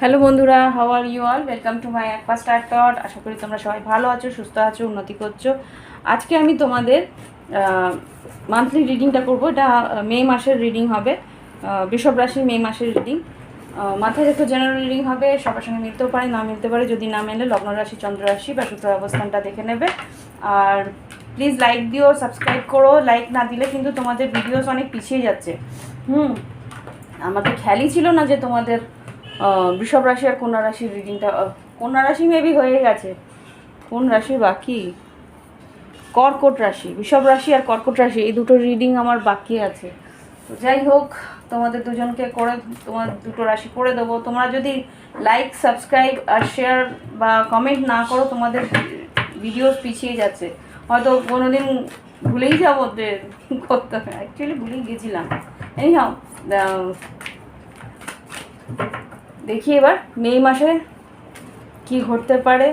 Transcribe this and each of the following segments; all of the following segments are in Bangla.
হ্যালো বন্ধুরা, how are you all? Welcome to my একপা স্টার থট। আশা করি তোমরা সবাই ভালো আছো, সুস্থ আছো, উন্নতি করছো। আজকে আমি তোমাদের মান্থলি রিডিংটা করবো। এটা মে মাসের রিডিং হবে, বৃষভ রাশির মে মাসের রিডিং। মাথায় রেখো জেনারেল রিডিং হবে, সবার সঙ্গে মিলতেও পারে, না মিলতে পারে। যদি না মেলে লগ্ন রাশি, চন্দ্র রাশি বা শুক্র অবস্থানটা দেখে নেবে। আর প্লিজ লাইক দিও, সাবস্ক্রাইব করো। লাইক না দিলে কিন্তু তোমাদের ভিডিওস অনেক পিছিয়ে যাচ্ছে। আমাদের খেয়ালই ছিল না যে তোমাদের বৃষভ রাশি আর কন্যা রাশির রিডিংটা, কন্যা রাশি মেবি হয়ে গেছে, কোন রাশি বাকি? কর্কট রাশি, বৃষভ রাশি আর কর্কট রাশি, এই দুটো রিডিং আমার বাকি আছে। তো যাই হোক, তোমাদের দুজনকে করে তোমার দুটো রাশি করে দেবো। তোমরা যদি লাইক, সাবস্ক্রাইব আর শেয়ার বা কমেন্ট না করো, তোমাদের ভিডিওস পিছিয়ে যাচ্ছে। হয়তো কোনো দিন ভুলেই যাবো যে করতে হবে, অ্যাকচুয়ালি ভুলেই গেছিলাম। এই হাও দেখি এবার মে মাসে কি ঘটতে পারে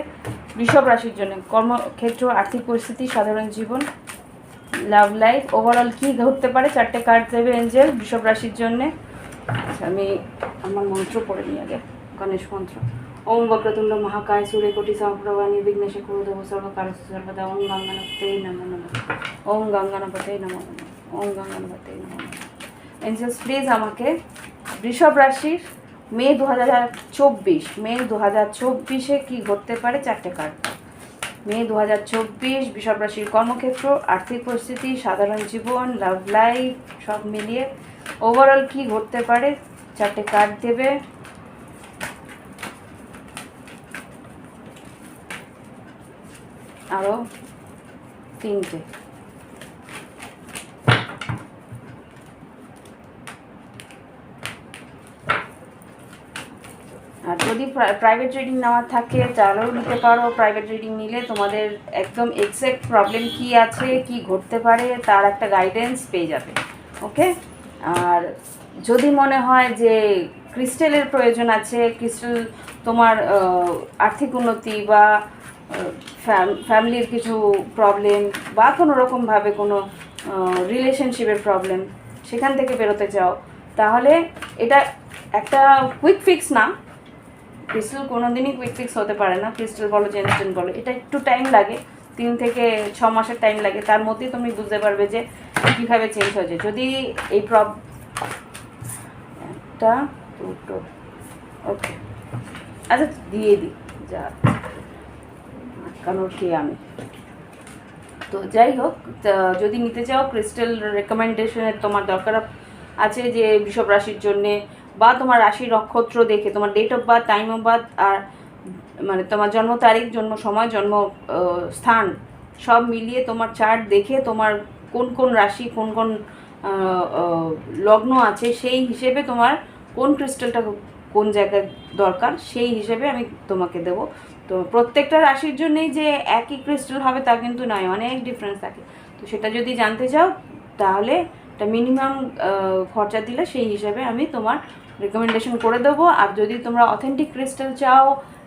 বৃষভ রাশির জন্য। কর্মক্ষেত্র, আর্থিক পরিস্থিতি, সাধারণ জীবন, লাভ লাইফ, ওভারঅল কী ঘটতে পারে। চারটে কার্ড দেবে এঞ্জেল বৃষভ রাশির জন্যে। আচ্ছা, আমি আমার মন্ত্র পড়ে নিই আগে, গণেশ মন্ত্র। ওম বক্রতুণ্ড মহাকায় সূর্য কোটি সমপ্রভা নির্বিঘ্নেশে কুরুদেব সর্বকার্য সর্বদা। ওম গঙ্গানপতে নমো নমঃ। ওম গঙ্গানপতে নমো নমঃ। ওম গঙ্গানপতে নমো নমঃ। এঞ্জেলস প্লিজ আমাকে বৃষভ রাশির মে 2024 কী ঘটতে পারে, চারটে কার্ড। মে 2024 বৃষভ রাশির কর্মক্ষেত্র, আর্থিক পরিস্থিতি, সাধারণ জীবন, লাভ লাইফ সব মিলিয়ে ওভারঅল কী ঘটতে পারে, চারটে কার্ড দেবে। আরও তিনটে। আর যদি প্রাইভেট রিডিং নেওয়ার থাকে তাহলেও নিতে পারো। প্রাইভেট রিডিং নিলে তোমাদের একদম এক্স্যাক্ট প্রবলেম কী আছে, কি ঘটতে পারে, তার একটা গাইডেন্স পেয়ে যাবে। ওকে। আর যদি মনে হয় যে ক্রিস্টালের প্রয়োজন আছে, ক্রিস্টাল তোমার আর্থিক উন্নতি বা ফ্যামিলির কিছু প্রবলেম বা কোনো রকমভাবে কোনো রিলেশনশিপের প্রবলেম, সেখান থেকে বেরোতে চাও, তাহলে এটা একটা কুইক ফিক্স না। ক্রিস্টাল কোনো দিনই কুইক ফিক্স হতে পারে না। ক্রিস্টাল বলো, জেনস্টোন বলো, এটা একটু টাইম লাগে, 3 থেকে 6 মাসের টাইম লাগে। তার মধ্যেই তুমি বুঝতে পারবে যে কীভাবে চেঞ্জ হয়েছে। যদি এই একটা দুটো, ওকে, আচ্ছা দিয়ে দিই যা কারণ কি আমি তো যাই হোক, যদি নিতে চাও ক্রিস্টাল রেকমেন্ডেশনের তোমার দরকার আছে যে বৃষভ রাশির জন্যে, বা তোমার রাশি নক্ষত্র দেখে তোমার date of birth, time of birth, আর মানে তোমার জন্ম তারিখ, জন্ম সময়, জন্ম স্থান সব মিলিয়ে তোমার চার্ট দেখে তোমার কোন কোন রাশি, কোন কোন লগ্ন আছে, সেই হিসেবে তোমার কোন ক্রিস্টালটা কোন জায়গায় দরকার, সেই হিসেবে আমি তোমাকে দেবো। তো প্রত্যেকটা রাশির জন্যেই যে একই ক্রিস্টাল হবে তা কিন্তু নয়, অনেক ডিফারেন্স থাকে। তো সেটা যদি জানতে চাও তাহলে একটা মিনিমাম খরচা দিলে সেই হিসাবে আমি তোমার রেকমেন্ডেশন করে দেবো। আর যদি তোমরা অথেন্টিক ক্রিস্টাল চাও,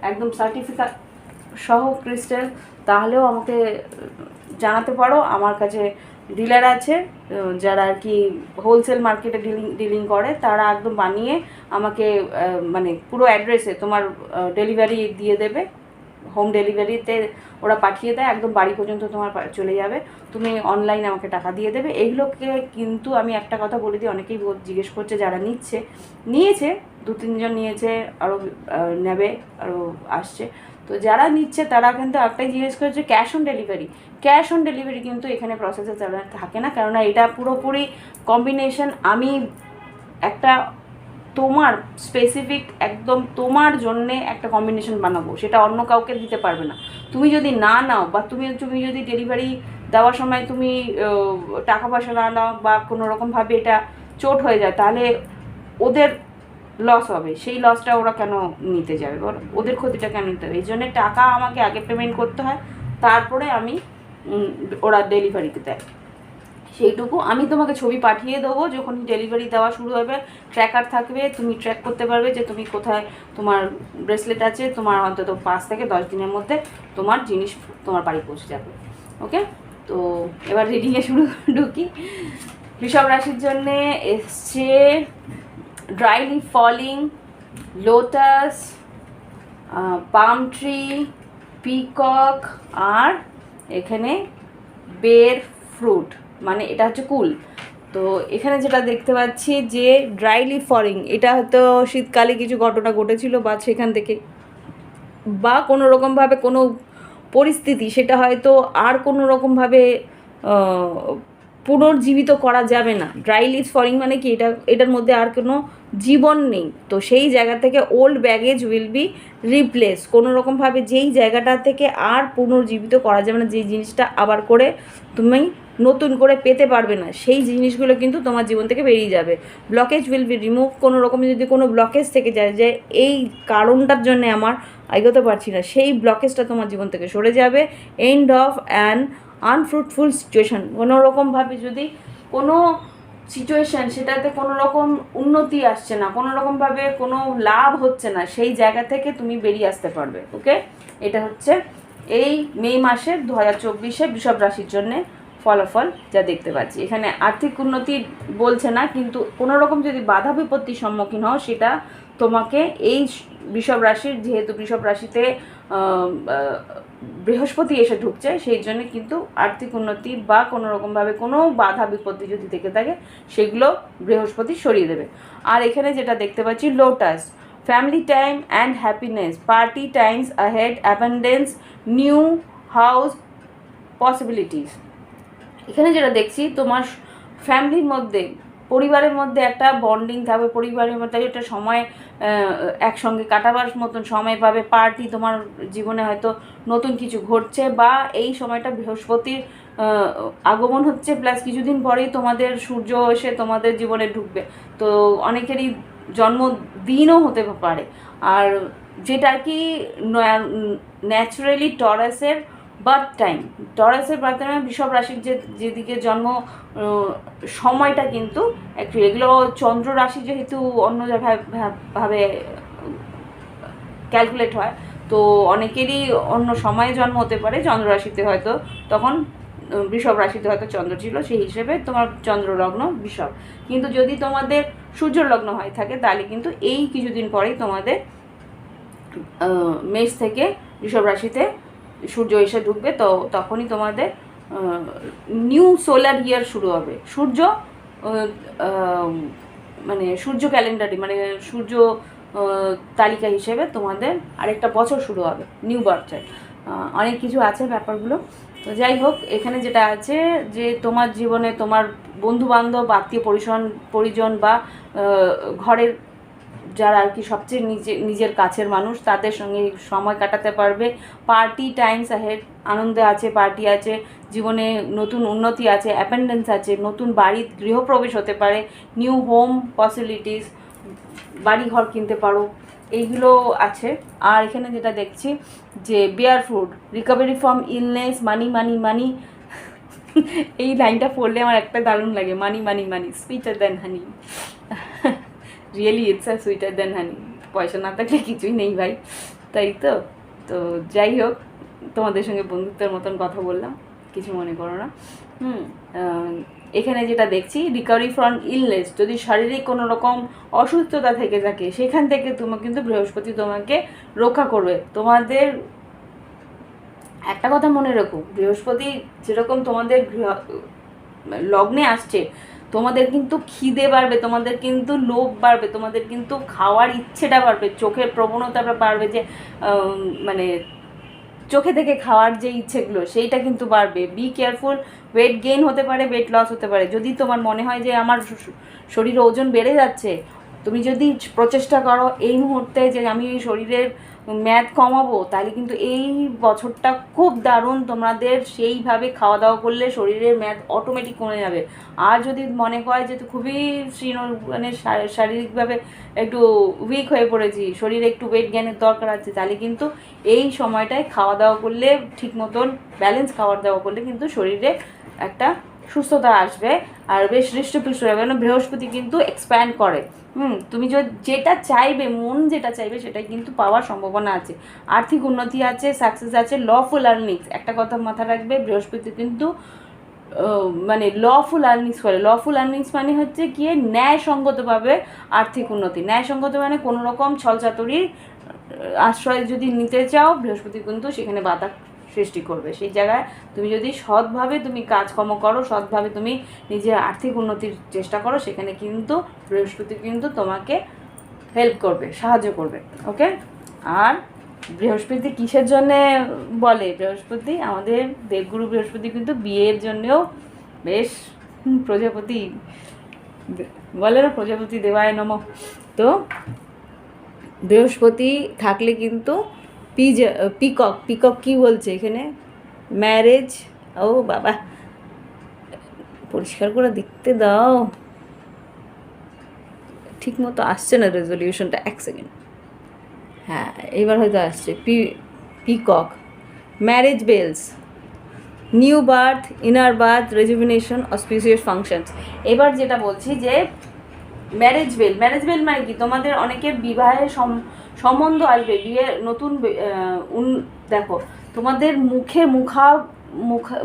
একদম সার্টিফিকেট সহ ক্রিস্টাল, তাহলেও আমাকে জানাতে পারো। আমার কাছে ডিলার আছে যারা আর কি হোলসেল মার্কেটে ডিলিং করে, তারা একদম বানিয়ে আমাকে মানে পুরো অ্যাড্রেসে তোমার ডেলিভারি দিয়ে দেবে। হোম ডেলিভারিতে ওরা পাঠিয়ে দেয়, একদম বাড়ি পর্যন্ত তোমার চলে যাবে। তুমি অনলাইনে আমাকে টাকা দিয়ে দেবে। এইগুলোকে কিন্তু আমি একটা কথা বলে দিই, অনেকেই জিজ্ঞেস করছে, যারা নিয়েছে 2-3 জন নিয়েছে, আরও নেবে, আরও আসছে। তো যারা নিচ্ছে তারা কিন্তু একটাই জিজ্ঞেস করছে cash on delivery. Cash on delivery কিন্তু এখানে প্রসেসে থাকে না, কেননা এটা পুরোপুরি কম্বিনেশন। আমি একটা তোমার স্পেসিফিক একদম তোমার জন্যে একটা কম্বিনেশন বানাবো, সেটা অন্য কাউকে দিতে পারবে না। তুমি যদি না নাও, বা তুমি যদি ডেলিভারি দেওয়ার সময় তুমি টাকা পয়সা না নাও, বা কোনো রকমভাবে এটা চোট হয়ে যায়, তাহলে ওদের লস হবে। সেই লসটা ওরা কেন নিতে যাবে বলো? ওদের ক্ষতিটা কেন নিতে হবে? এই জন্যে টাকা আমাকে আগে পেমেন্ট করতে হয়, তারপরে আমি ওরা ডেলিভারিতে দেয়। সেইটুকু আমি তোমাকে ছবি পাঠিয়ে দেবো, যখন ডেলিভারি দেওয়া শুরু হবে ট্র্যাকার থাকবে, তুমি ট্র্যাক করতে পারবে যে তুমি কোথায় তোমার ব্রেসলেট আছে। তোমার অন্তত 5 থেকে 10 দিনের মধ্যে তোমার জিনিস তোমার বাড়ি পৌঁছে যাবে। ওকে, তো এবার রিডিংয়ে ঢুকি। বৃষভ রাশির জন্যে এসছে dry leaf falling, lotus, palm tree, peacock, আর এখানে বের ফ্রুট, মানে এটা হচ্ছে কুল। তো এখানে যেটা দেখতে পাচ্ছি যে ড্রাই লিফ ফলিং, এটা হয়তো শীতকালে কিছু ঘটনা ঘটেছিল বা সেখান থেকে বা কোনো রকমভাবে কোনো পরিস্থিতি সেটা হয়তো আর কোনো রকমভাবে পুনর্জীবিত করা যাবে না। ড্রাই লিভ ফলিং মানে কি, এটার মধ্যে আর কোনো জীবন নেই। তো সেই জায়গা থেকে old baggage will be replace, কোনো রকমভাবে যেই জায়গাটা থেকে আর পুনর্জীবিত করা যাবে না, যেই জিনিসটা আবার করে তুমি নতুন করে পেতে পারবে না, সেই জিনিসগুলো কিন্তু তোমার জীবন থেকে বেরিয়ে যাবে। ব্লকেজ উইল বি রিমুভ, কোনো রকম যদি কোনো ব্লকেজ থেকে যায় যে এই কারণটার জন্য আমার এগোতে পারছি না, সেই ব্লকেজটা তোমার জীবন থেকে সরে যাবে। End of an unfruitful situation, কোনো রকমভাবে যদি কোনো সিচুয়েশান সেটাতে কোনো রকম উন্নতি আসছে না, কোনো রকমভাবে কোনো লাভ হচ্ছে না, সেই জায়গা থেকে তুমি বেরিয়ে আসতে পারবে। ওকে, এটা হচ্ছে এই মে মাসের 2024 বৃষভ রাশির জন্যে ফলাফল যা দেখতে পাচ্ছি। এখানে আর্থিক উন্নতি বলছে না, কিন্তু কোনো রকম যদি বাধা বিপত্তির সম্মুখীন হও সেটা তোমাকে এই বৃষভ রাশির, যেহেতু বৃষভ রাশিতে বৃহস্পতি এসে ঢুকছে, সেই জন্য কিন্তু আর্থিক উন্নতি বা কোনো রকমভাবে কোনো বাধা বিপত্তি যদি থেকে থাকে সেগুলো বৃহস্পতি সরিয়ে দেবে। আর এখানে যেটা দেখতে পাচ্ছি lotus, family time and happiness, party Times ahead, abundance, new house possibilities. এখানে যেটা দেখছি তোমার ফ্যামিলির মধ্যে, পরিবারের মধ্যে একটা বন্ডিং থাকবে, পরিবারের মধ্যে একটা সময় একসঙ্গে কাটাবার মতন সময় পাবে। পার্টি, তোমার জীবনে হয়তো নতুন কিছু ঘটছে বা এই সময়টা বৃহস্পতির আগমন হচ্ছে, প্লাস কিছুদিন পরেই তোমাদের সূর্য এসে তোমাদের জীবনে ঢুকবে। তো অনেকেরই জন্মদিনও হতে পারে। আর যেটা আর কি ন্যাচারালি টরাসের বার্থ টাইম, টরাসের বার্থ টাইমে বৃষভ রাশির যেদিকে জন্ম সময়টা কিন্তু একটু, এগুলো চন্দ্র রাশি যেহেতু অন্য ভাবে ক্যালকুলেট হয়, তো অনেকেরই অন্য সময়ে জন্ম হতে পারে। চন্দ্র রাশিতে হয়তো তখন বৃষভ রাশিতে হয়তো চন্দ্র ছিল, সেই হিসেবে তোমার চন্দ্র লগ্ন বৃষভ। কিন্তু যদি তোমাদের সূর্য লগ্ন হয়ে থাকে তাহলে কিন্তু এই কিছুদিন পরেই তোমাদের মেষ থেকে বৃষভ রাশিতে সূর্য এসে ঢুকবে। তো তখনই তোমাদের নিউ সোলার ইয়ার শুরু হবে। সূর্য মানে সূর্য ক্যালেন্ডারে, মানে সূর্য তালিকা হিসেবে তোমাদের আরেকটা বছর শুরু হবে, নিউ বার্থ। অনেক কিছু আছে ব্যাপারগুলো। তো যাই হোক, এখানে যেটা আছে যে তোমার জীবনে তোমার বন্ধুবান্ধব, আত্মীয় পরিজন বা ঘরের যারা আর কি সবচেয়ে নিজের কাছের মানুষ, তাদের সঙ্গে সময় কাটাতে পারবে। পার্টি টাইমস আহেড, আনন্দে আছে, পার্টি আছে, জীবনে নতুন উন্নতি আছে, অ্যাপেন্ডেন্স আছে, নতুন বাড়ি গৃহপ্রবেশ হতে পারে, নিউ হোম পসিবিলিটিস, বাড়ি ঘর কিনতে পারো, এইগুলো আছে। আর এখানে যেটা দেখছি যে bear fruit, recovery from illness, money money money. এই লাইনটা পড়লে আমার একটা দারুণ লাগে, money money money, sweeter than honey. Really it's a sweeter than honey. পয়সা না থাকলে কিছুই নেই ভাই, তাই তো। তো যাই হোক, তোমাদের সঙ্গে বন্ধুত্বের মতন কথা বললাম, কিছু মনে করো না। এখানে যেটা দেখছি রিকভারি ফ্রম ইলনেস, যদি শারীরিক কোনো রকম অসুস্থতা থেকে থাকে সেখান থেকে তোমার কিন্তু বৃহস্পতি তোমাকে রক্ষা করবে। তোমাদের একটা কথা মনে রেখো, বৃহস্পতি যেরকম তোমাদের লগ্নে আসছে, তোমাদের কিন্তু খিদে বাড়বে, তোমাদের কিন্তু লোভ বাড়বে, তোমাদের কিন্তু খাওয়ার ইচ্ছেটা বাড়বে, চোখের প্রবণতাটা বাড়বে, যে মানে চোখে থেকে খাওয়ার যে ইচ্ছেগুলো সেইটা কিন্তু বাড়বে। বি কেয়ারফুল, ওয়েট গেইন হতে পারে, ওয়েট লস হতে পারে। যদি তোমার মনে হয় যে আমার শরীরে ওজন বেড়ে যাচ্ছে, তুমি যদি প্রচেষ্টা করো এই মুহূর্তে যে আমি এই শরীরের ম্যাদ কমাবো, তাহলে কিন্তু এই বছরটা খুব দারুণ। তোমাদের সেইভাবে খাওয়া দাওয়া করলে শরীরের ম্যাদ অটোমেটিক কমে যাবে। আর যদি মনে হয় যে খুবই মানে শারীরিকভাবে একটু উইক হয়ে পড়েছি, শরীরে একটু ওয়েট গেইনের দরকার আছে, তাহলে কিন্তু এই সময়টায় খাওয়া দাওয়া করলে, ঠিক মতন ব্যালেন্স খাওয়া দাওয়া করলে কিন্তু শরীরে একটা সুস্থতা আসবে আর বেশ হৃষ্টপুষ্ট হবে। কারণ বৃহস্পতি কিন্তু এক্সপ্যান্ড করে। তুমি যেটা চাইবে, মন যেটা চাইবে সেটাই কিন্তু পাওয়ার সম্ভাবনা আছে। আর্থিক উন্নতি আছে, সাকসেস আছে, লফুল আর্নিংস। একটা কথা মাথা রাখবে, বৃহস্পতি কিন্তু মানে লফুল আর্নিংস করে। লফুল আর্নিংস মানে হচ্ছে গিয়ে ন্যায়সঙ্গতভাবে আর্থিক উন্নতি। ন্যায়সঙ্গত মানে কোনো রকম ছলচাতুরির আশ্রয় যদি নিতে চাও, বৃহস্পতি কিন্তু সেখানে বাধা সৃষ্টি করবে। সেই জায়গায় তুমি যদি সৎভাবে তুমি কাজকর্ম করো, সৎভাবে তুমি নিজের আর্থিক উন্নতির চেষ্টা করো, সেখানে কিন্তু বৃহস্পতি কিন্তু তোমাকে হেল্প করবে, সাহায্য করবে। ওকে। আর বৃহস্পতি কিসের জন্যে বলে? বৃহস্পতি আমাদের দেবগুরু বৃহস্পতি কিন্তু বিয়ের জন্যেও বেশ প্রজাপতি বলে না, প্রজাপতি দেবায় নমঃ। তো বৃহস্পতি থাকলে কিন্তু পিকক, পিকক কি বলছে এখানে? ম্যারেজ। ও বাবা, পরিষ্কার করে দেখতে দাও, ঠিক মতো আসছে না রেজলিউশনটা। এক সেকেন্ড, হ্যাঁ এবার হয়তো আসছে। Peacock, marriage bells, new birth, inner birth, rejuvenation, auspicious functions. এবার যেটা বলছি যে ম্যারেজ বেল, ম্যারেজ বেল মানে কি? তোমাদের অনেকের বিবাহের সম্বন্ধ আসবে, বিয়ে নতুন। দেখো তোমাদের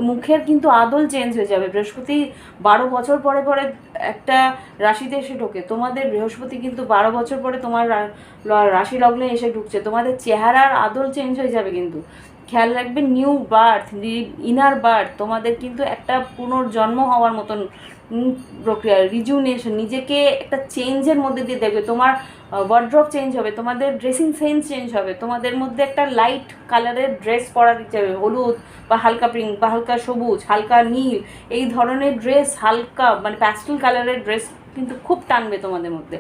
মুখের কিন্তু আদল চেঞ্জ হয়ে যাবে। বৃহস্পতি 12 বছর পরে পরে একটা রাশিতে এসে ঢোকে। তোমাদের বৃহস্পতি কিন্তু 12 বছর পরে তোমার রাশি লগ্নে এসে ঢুকছে। তোমাদের চেহারার আদল চেঞ্জ হয়ে যাবে কিন্তু। খেয়াল রাখবে, নিউ বার্থ, ইনার বার্থ, তোমাদের কিন্তু একটা পুনর্জন্ম হওয়ার মতন প্রক্রিয়া, রিজুনেশন, নিজেকে একটা চেঞ্জের মধ্যে দিয়ে দেখবে। তোমার ওয়ার্ড্রপ চেঞ্জ হবে, তোমাদের ড্রেসিং সেন্স চেঞ্জ হবে, তোমাদের মধ্যে একটা লাইট কালারের ড্রেস পরার ইচ্ছে হবে, হলুদ বা হালকা পিঙ্ক বা হালকা সবুজ, হালকা নীল, এই ধরনের ড্রেস, হালকা মানে প্যাস্টেল কালারের ড্রেস কিন্তু খুব টানবে তোমাদের মধ্যে।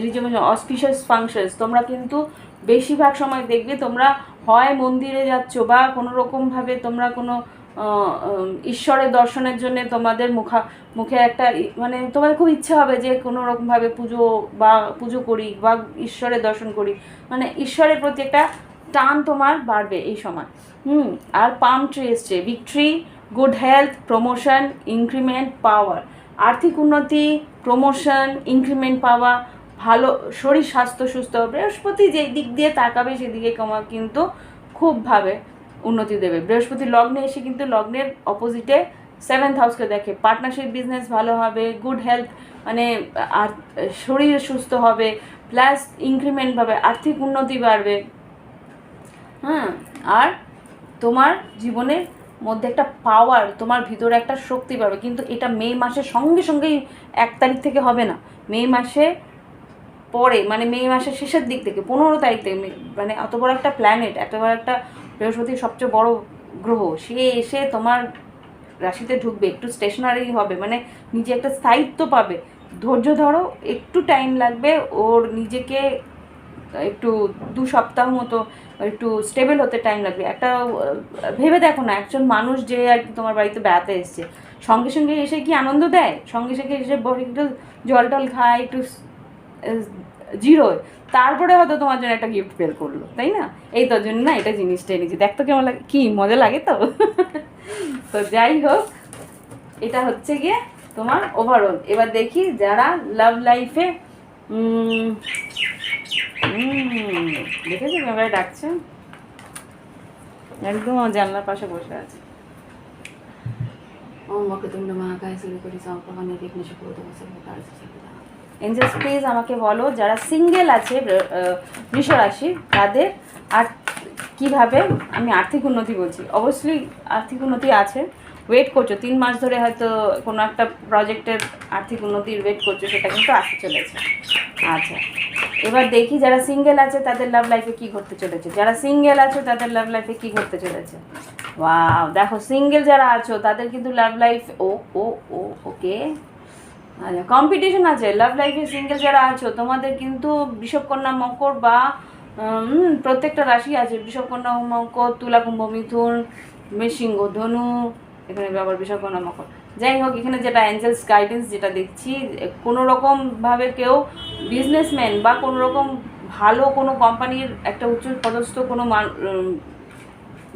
রিজুনেশন, অসপিশিয়াস ফাংশনস, তোমরা কিন্তু বেশিরভাগ সময় দেখবে তোমরা হয় মন্দিরে যাচ্ছ বা কোনো রকমভাবে তোমরা কোনো ঈশ্বরের দর্শনের জন্য তোমাদের মুখে একটা মানে তোমাদের খুব ইচ্ছা হবে যে কোনো রকমভাবে পুজো করি বা ঈশ্বরের দর্শন করি, মানে ঈশ্বরের প্রতি একটা টান তোমার বাড়বে এই সময়। আর পাম ট্রি এসছে, victory, good health, promotion, increment, power. আর্থিক উন্নতি, প্রমোশন, ইনক্রিমেন্ট পাওয়া, ভালো শরীর স্বাস্থ্য সুস্থ। বৃহস্পতি যেই দিক দিয়ে তাকাবে সেদিকে তোমার কিন্তু খুবভাবে উন্নতি দেবে। বৃহস্পতি লগ্নে এসে কিন্তু লগ্নের অপোজিটে 7th হাউসকে দেখে। পার্টনারশিপ বিজনেস ভালো হবে, গুড হেলথ মানে আর শরীর সুস্থ হবে, প্লাস ইনক্রিমেন্ট পাবে, আর্থিক উন্নতি বাড়বে। আর তোমার জীবনের মধ্যে একটা পাওয়ার, তোমার ভিতরে একটা শক্তি পাবে। কিন্তু এটা মে মাসের সঙ্গে সঙ্গেই 1 তারিখ থেকে হবে না, মে মাসে পরে, মানে মে মাসের শেষের দিক থেকে 15 তারিখ থেকে। মানে এত বড় একটা প্ল্যানেট, এত বড় একটা বৃহস্পতি সবচেয়ে বড় গ্রহ, সে এসে তোমার রাশিতে ঢুকবে, একটু স্টেশনারি হবে, মানে নিজে একটা স্থায়িত্ব পাবে। ধৈর্য ধরো, একটু টাইম লাগবে ওর নিজেকে একটু 2 সপ্তাহ মতো একটু স্টেবল হতে টাইম লাগবে। একটা ভেবে দেখো না, একজন মানুষ যে আর কি তোমার বাড়িতে বেড়াতে এসছে, সঙ্গে সঙ্গে এসে কি আনন্দ দেয়? সঙ্গে সঙ্গে এসে একটু জল টল খায়, একটু জিরোয়, তারপরে হয়তো তোমার জন্য একটা গিফট বের করলো, তাই না? এই তোর জন্য না এটা জিনিসটা এনেছি, দেখতো কেমন লাগে, কি মজা লাগে তো। তো যাই হোক, এটা হচ্ছে গিয়ে তোমার ওভারঅল। এবার দেখি যারা লাভ লাইফে দেখেছি এবারে ডাকছে, একদম আমার জানলার পাশে বসে আছে। এঞ্জেলস প্লিজ আমাকে বলো, যারা সিঙ্গেল আছে বৃষ রাশি তাদের আর কীভাবে, আমি আর্থিক উন্নতি বলছি, অবশ্যই আর্থিক উন্নতি আছে, ওয়েট করছো 3 মাস ধরে, হয়তো কোনো একটা প্রজেক্টের আর্থিক উন্নতির ওয়েট করছো, সেটা কিন্তু আসতে চলেছে। আচ্ছা, এবার দেখি যারা সিঙ্গেল আছে তাদের লাভ লাইফে কী ঘটতে চলেছে। যারা সিঙ্গেল আছো তাদের লাভ লাইফে কী ঘটতে চলেছে। ওয়াও, দেখো সিঙ্গেল যারা আছো তাদের কিন্তু লাভ লাইফ ওকে, আচ্ছা কম্পিটিশন আছে লাভ লাইফে। সিঙ্গেল যারা আছো তোমাদের কিন্তু বৃষভকন্যা মকর বা প্রত্যেকটা রাশি আছে, বৃষভকন্যা মকর, তুলা কুম্ভ মিথুন, সিংহ ধনু, এখানে আবার বৃষভকন্যা মকর। যাই হোক, এখানে যেটা অ্যাঞ্জেলস গাইডেন্স যেটা দেখছি, কোনো রকমভাবে কেউ বিজনেসম্যান বা কোনো রকম ভালো কোনো কোম্পানির একটা উচ্চ পদস্থ কোনো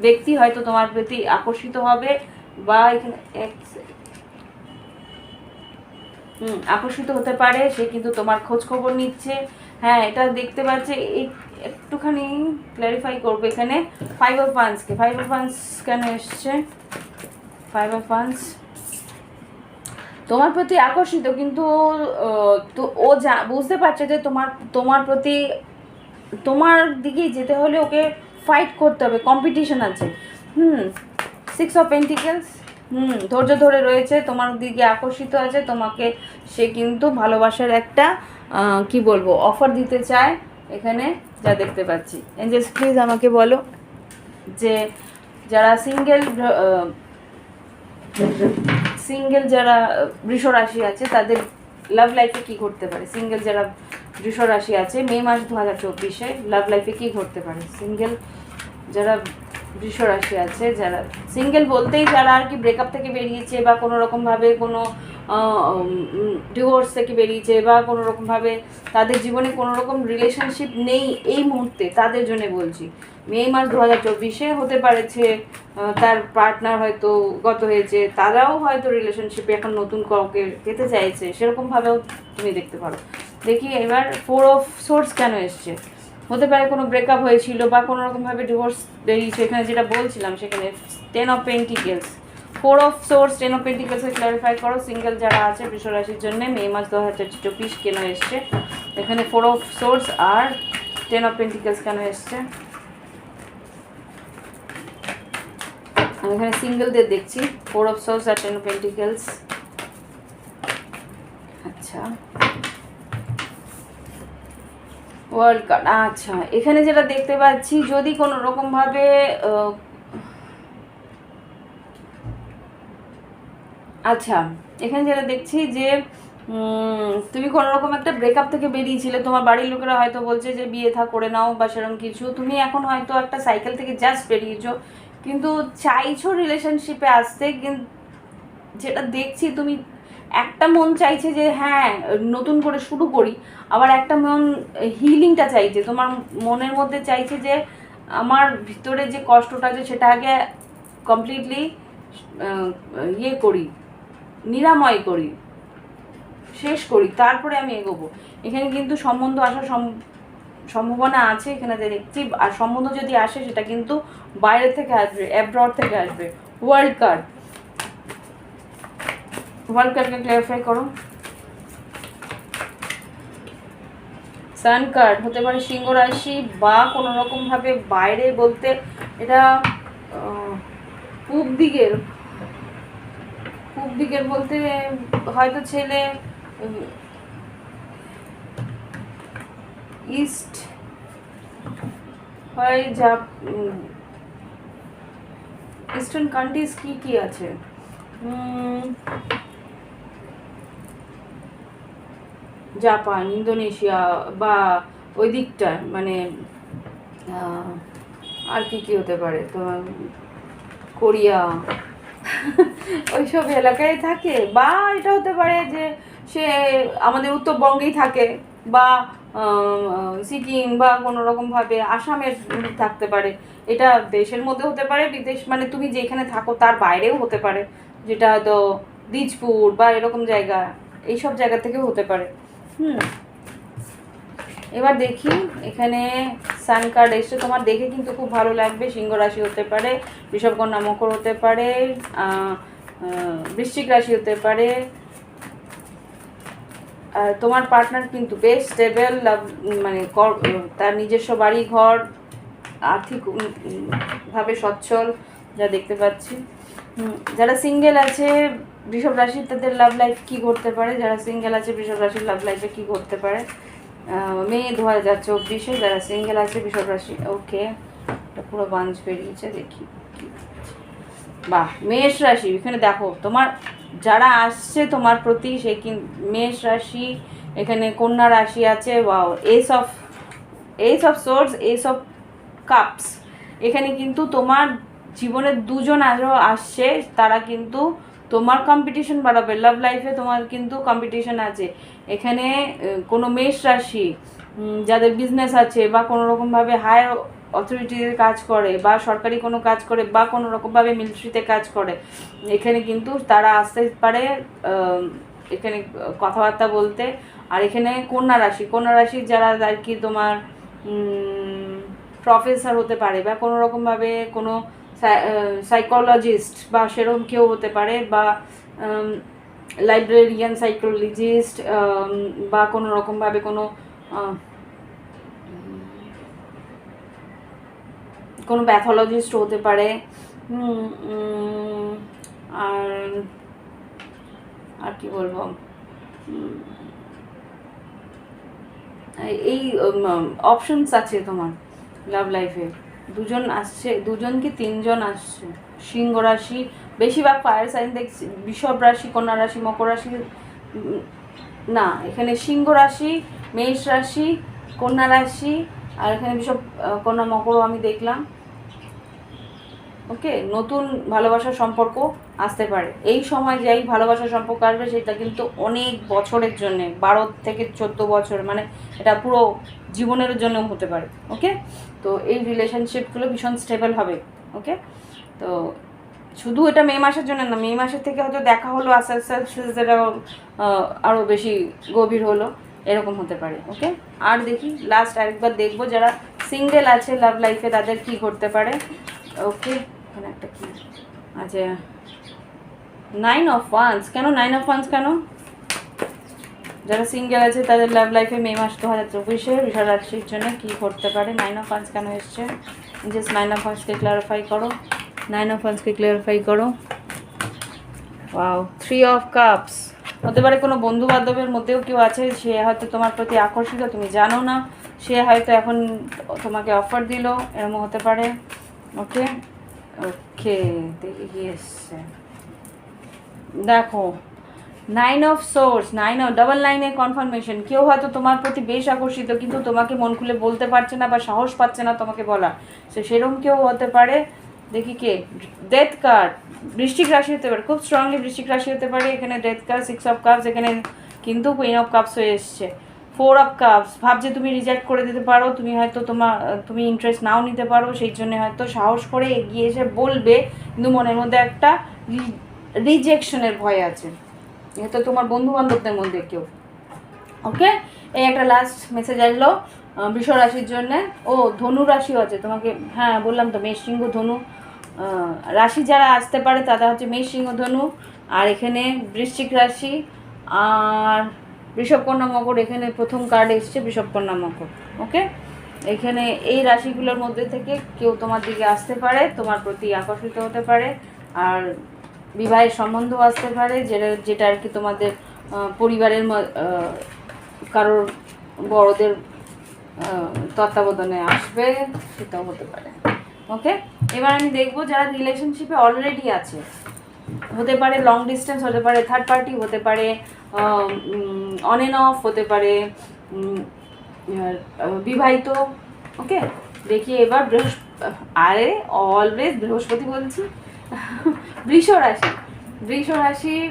ব্যক্তি হয়তো তোমার প্রতি আকর্ষিত হবে, বা এখানে আকর্ষিত হতে পারে, সে কিন্তু তোমার খোঁজ খবর নিচ্ছে। হ্যাঁ, এটা দেখতে পাচ্ছে। একটুখানি ক্ল্যারিফাই করবো এখানে 5 of Wands কেন এসছে। 5 of Wands তোমার প্রতি আকর্ষিত, কিন্তু তো ও বুঝতে পারছে যে তোমার তোমার প্রতি তোমার দিকেই যেতে হলে ওকে ফাইট করতে হবে, কম্পিটিশন আছে। 6 অফ পেন্টিকেলস, ধৈর্য ধরে রয়েছে, তোমার দিকে আকর্ষিত আছে, তোমাকে সে কিন্তু ভালোবাসার একটা কি বলবো অফার দিতে চায় এখানে, যা দেখতে পাচ্ছি। এঞ্জেলস প্লিজ আমাকে বলো যে যারা সিঙ্গেল যারা বৃষ রাশি আছে তাদের লাভ লাইফে কী ঘটতে পারে। সিঙ্গেল যারা বৃষ রাশি আছে মে মাস 2024-এ লাভ লাইফে কী ঘটতে পারে। সিঙ্গেল যারা বৃষ রাশি আছে, যারা সিঙ্গেল বলতেই যারা আর কি ব্রেকআপ থেকে বেরিয়েছে বা কোনো রকমভাবে কোনো ডিভোর্স থেকে বেরিয়েছে বা কোনো রকমভাবে তাদের জীবনে কোনো রকম রিলেশনশিপ নেই এই মুহূর্তে, তাদের জন্য বলছি। মে মাস 2024-এ হতে পারেছে তার পার্টনার হয়তো গত হয়েছে, তারাও হয়তো রিলেশনশিপে এখন নতুন কাউকে পেতে চাইছে, সেরকমভাবেও তুমি দেখতে পারো। দেখি এবার 4 অফ সোর্স কেন এসছে। হতে পারে কোনো ব্রেকআপ হয়েছিল বা কোনো রকমভাবে ডিভোর্স বেরিয়েছে, এখানে যেটা বলছিলাম সেখানে 10 of pentacles, 4 of swords, 10 of পেন্টিকেলসে ক্লারিফাই করো সিঙ্গেল যারা আছে বৃষ রাশির জন্য মে মাস 2024 কেন এসছে। এখানে 4 অফ সোর্স আর 10 অফ পেন্টিকেলস কেন এসছে। আমি এখানে সিঙ্গেলদের দেখছি, 4 অফ সোর্স আর 10 অফ পেন্টিকেলস। আচ্ছা, ওয়ার্ল্ড কার্ড। আচ্ছা, এখানে যেটা দেখতে পাচ্ছি, যদি কোনো রকমভাবে আচ্ছা এখানে যেটা দেখছি যে তুমি কোনো রকম একটা ব্রেকআপ থেকে বেরিয়েছিলে, তোমার বাড়ির লোকেরা হয়তো বলছে যে বিয়ে থা করে নাও বা সেরকম কিছু, তুমি এখন হয়তো একটা সাইকেল থেকে জাস্ট বেরিয়েছো, কিন্তু চাইছো রিলেশনশিপে আসতে, কিন্তু যেটা দেখছি তুমি একটা মন চাইছে যে হ্যাঁ নতুন করে শুরু করি, আবার একটা মন হিলিংটা চাইছে, তোমার মনের মধ্যে চাইছে যে আমার ভিতরে যে কষ্টটা আছে সেটা আগে কমপ্লিটলি ইয়ে করি, নিরাময় করি, শেষ করি, তারপরে আমি এগোবো। এখানে কিন্তু সম্বন্ধ আসার সম্ভাবনা আছে এখানে দেখছি, আর সম্বন্ধ যদি আসে সেটা কিন্তু বাইরে থেকে আসবে, অ্যাব্রড থেকে আসবে। ওয়ার্ল্ড কার্ডকে ক্লারিফাই করো। সান কার্ড হতে পারে সিংহ রাশি বা কোনো রকমভাবে বাইরে বলতে এটা পূব দিকের বলতে হয়তো ছেলে ইস্ট হয়, যা ইস্টার্ন কান্ট্রিজ কি আছে, জাপান, ইন্দোনেশিয়া বা ওই দিকটা, মানে আর কি হতে পারে তোমার কোরিয়া ওইসব এলাকায় থাকে, বা এটা হতে পারে যে সে আমাদের উত্তরবঙ্গেই থাকে, বা সিকিম বা কোনো রকমভাবে আসামের থাকতে পারে। এটা দেশের মধ্যে হতে পারে, বিদেশ মানে তুমি যেখানে থাকো তার বাইরেও হতে পারে, যেটা হয়তো দিজপুর বা এরকম জায়গা, এইসব জায়গা থেকেও হতে পারে। এবার দেখি এখানে সান কার্ড এসছে, তোমার দেখে কিন্তু খুব ভালো লাগবে। সিংহ রাশি হতে পারে, বৃষভকন্যা মকর হতে পারে, বৃশ্চিক রাশি হতে পারে। আর তোমার পার্টনার কিন্তু বেশ স্টেবল, মানে তার নিজস্ব বাড়ি ঘর, আর্থিকভাবে সচ্ছল, যা দেখতে পাচ্ছি। যারা সিঙ্গেল আছে বৃষভ রাশি, তাদের লাভ লাইফ কী ঘটতে পারে। যারা সিঙ্গেল আছে বৃষভ রাশির লাভ লাইফে কী ঘটতে পারে মে 2024-এ, যারা সিঙ্গেল আছে বৃষভ রাশি। ওকে, এটা পুরো বাঞ্চ বেরিয়েছে, দেখি বাহ। মেষ রাশি, এখানে দেখো তোমার যারা আসছে তোমার প্রতি, সে কি মেষ রাশি, এখানে কন্যা রাশি আছে। Wow, S of swords, S of cups. এখানে কিন্তু তোমার জীবনে দুজন আরও আসছে, তারা কিন্তু তোমার কম্পিটিশন বাড়াবে। লাভ লাইফে তোমার কিন্তু কম্পিটিশন আছে। এখানে কোনো মেষ রাশি যাদের বিজনেস আছে বা কোনো রকমভাবে হায়ার অথরিটিতে কাজ করে বা সরকারি কোনো কাজ করে বা কোনো রকমভাবে মিলিটারিতে কাজ করে, এখানে কিন্তু তারা আসতে পারে এখানে কথাবার্তা বলতে। আর এখানে কন্যা রাশি যারা আর কি তোমার প্রফেসর হতে পারে বা কোনো রকমভাবে কোনো সাইকোলজিস্ট বা সেরকম কেউ হতে পারে, বা লাইব্রেরিয়ান, সাইকোলজিস্ট, বা কোনো রকমভাবে কোনো প্যাথোলজিস্ট হতে পারে। আর আর কি বলবো, এই অপশনস আছে তোমার লাভ লাইফে। দুজন আসছে, দুজন কি তিনজন আসছে। সিংহ রাশি, বেশিরভাগ ফায়ার সাইন দেখছি। বৃষভ রাশি, কন্যা রাশি, মকর রাশি না, এখানে সিংহ রাশি, মেষ রাশি, কন্যা রাশি, আর এখানে বৃষভ, কন্যা, মকর আমি দেখলাম। ওকে, নতুন ভালোবাসার সম্পর্ক আসতে পারে এই সময়। যে এই ভালোবাসার সম্পর্ক আসবে সেটা কিন্তু অনেক বছরের জন্যে, 12 থেকে 14 বছর, মানে এটা পুরো জীবনের জন্য হতে পারে। ওকে, তো এই রিলেশনশিপগুলো ভীষণ স্টেবল হবে। ওকে, তো শুধু এটা মে মাসের জন্য না, মে মাসের থেকে হয়তো দেখা হলো, আস্তে আস্তে যেটা আরও বেশি গভীর হলো, এরকম হতে পারে। ওকে, আর দেখি লাস্ট আরেকবার দেখবো যারা সিঙ্গেল আছে লাভ লাইফে তাদের কী করতে পারে। ওকে, এখানে একটা কি আচ্ছা, 9 অফ ওয়ান্স। কেন 9 অফ ওয়ান্স কেন? যারা সিঙ্গেল আছে তাদের লাভ লাইফে মে মাস 2024-এ বৃষ রাশির জন্য কী করতে পারে? 9 অফ ওয়ান্স কেন এসছে? জাস্ট 9 অফ ওয়ান্সকে ক্লারিফাই করো, 9 অফ ওয়ান্সকে ক্লারিফাই করো। Wow, 3 of cups. হতে পারে কোনো বন্ধু বান্ধবের মধ্যেও কেউ আছে, সে হয়তো তোমার প্রতি আকর্ষিত, তুমি জানো না, সে হয়তো এখন তোমাকে অফার দিল, এরকম হতে পারে। ওকে ওকে, দেখি কি এসছে, দেখো 9 অফ সোর্স, 9 অফ ডাবল 9-এর কনফার্মেশন। কেউ হয়তো তোমার প্রতি বেশ আকর্ষিত, কিন্তু তোমাকে মন খুলে বলতে পারছে না বা সাহস পাচ্ছে না তোমাকে বলা, সে সেরকম কেউ হতে পারে। দেখি কে, ডেথ কার্ড, বৃশ্চিক রাশি হতে পারে, খুব স্ট্রংলি বৃশ্চিক রাশি হতে পারে। এখানে ডেথ কার্ড, 6 অফ কাপস, এখানে কিন্তু কুইন অফ কাপস হয়ে এসছে। 4 অফ কাপস, ভাবছে তুমি রিজেক্ট করে দিতে পারো, তুমি হয়তো তুমি ইন্টারেস্ট নাও নিতে পারো, সেই জন্য হয়তো সাহস করে এগিয়ে এসে বলবে, কিন্তু মনের মধ্যে একটা রিজেকশনের ভয় আছে, হয়তো তোমার বন্ধু বান্ধবদের মধ্যে কেউ। ওকে, এই একটা লাস্ট মেসেজ আসলো বৃষ রাশির জন্যে। ও ধনু রাশিও আছে তোমাকে, হ্যাঁ বললাম তো, মেষ, সিংহ, ধনু রাশি যারা আসতে পারে তারা হচ্ছে মেষ, সিংহ, ধনু। আর এখানে বৃশ্চিক রাশি আর বৃষভ, কন্যা, মকর। এখানে প্রথম কার্ড এসছে বৃষভ, কন্যা, মকর। ওকে, এখানে এই রাশিগুলোর মধ্যে থেকে কেউ তোমার দিকে আসতে পারে, তোমার প্রতি আকর্ষিত হতে পারে, আর বিবাহের সম্বন্ধ আসতে পারে, যেটা আর কি তোমাদের পরিবারের কারোর বড়দের তত্ত্বাবধানে আসবে, সেটাও হতে পারে। ওকে, এবার আমি দেখবো যারা রিলেশনশিপে অলরেডি আছে, হতে পারে লং ডিস্টেন্স, হতে পারে থার্ড পার্টি, হতে পারে অন অ্যান্ড অফ, হতে পারে বিবাহিত। ওকে, দেখি এবার আরে অলওয়েজ বৃহস্পতি বলছি, বৃষ রাশি, বৃষ রাশির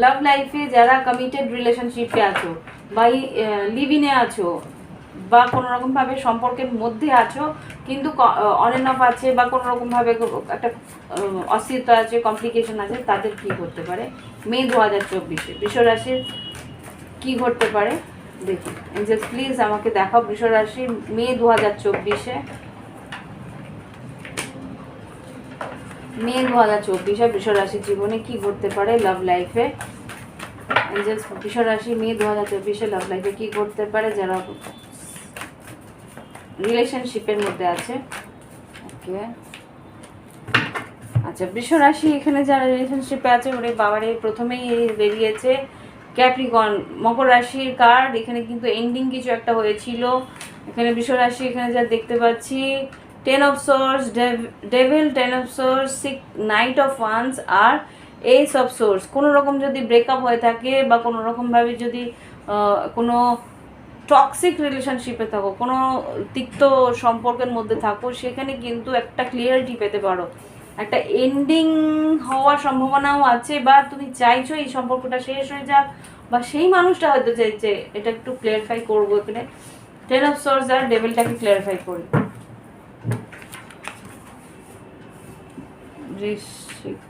লাভ লাইফে যারা কমিটেড রিলেশনশিপে আছো বা লিভ-ইনে আছো বা কোনো রকমভাবে সম্পর্কের মধ্যে আছো, কিন্তু অন অ্যান্ড অফ আছে বা কোনো রকমভাবে একটা অস্থিরতা আছে, কমপ্লিকেশন আছে, তাদের কী করতে পারে মে 2024-এ? বৃষ রাশির কী ঘটতে পারে দেখি। এঞ্জেলস প্লিজ আমাকে দেখাও বৃষ রাশির মে 2024-এ, মে 2024-এ বৃষ রাশির জীবনে কী ঘটতে পারে লাভ লাইফে। এঞ্জেলস, বৃষ রাশি মে 2024-এ লাভ লাইফে কী ঘটতে পারে যারা রিলেশনশিপের মধ্যে আছে। ওকে, আচ্ছা, বৃষ রাশি এখানে যারা রিলেশনশিপে আছে, ওরে বাবারে প্রথমেই বেরিয়েছে ক্যাপ্রিকর্ন, মকর রাশির কার্ড। এখানে কিন্তু এন্ডিং কিছু একটা হয়েছিল। এখানে বৃষ রাশি, এখানে যা দেখতে পাচ্ছি 10 of swords, devil, 10 of swords, 6 knight of wands আর এইস অফ সোর্স। কোনো রকম যদি ব্রেকআপ হয়ে থাকে বা কোনো রকমভাবে যদি কোনো টক্সিক রিলেশনশিপে থাকো, কোনো তিক্ত সম্পর্কের মধ্যে থাকো, সেখানে কিন্তু একটা ক্লিয়ারিটি পেতে পারো, একটা এন্ডিং হওয়ার সম্ভাবনাও আছে, বা তুমি চাইছো এই সম্পর্কটা শেষ হয়ে যাক, বা সেই মানুষটা হয়তো চাইছে। এটা একটু ক্লিয়ারিফাই করবো এখানে। 10 অফ সোর্স আর ডেভিলটাকে ক্লিয়ারিফাই করি। বৃশ্চিক,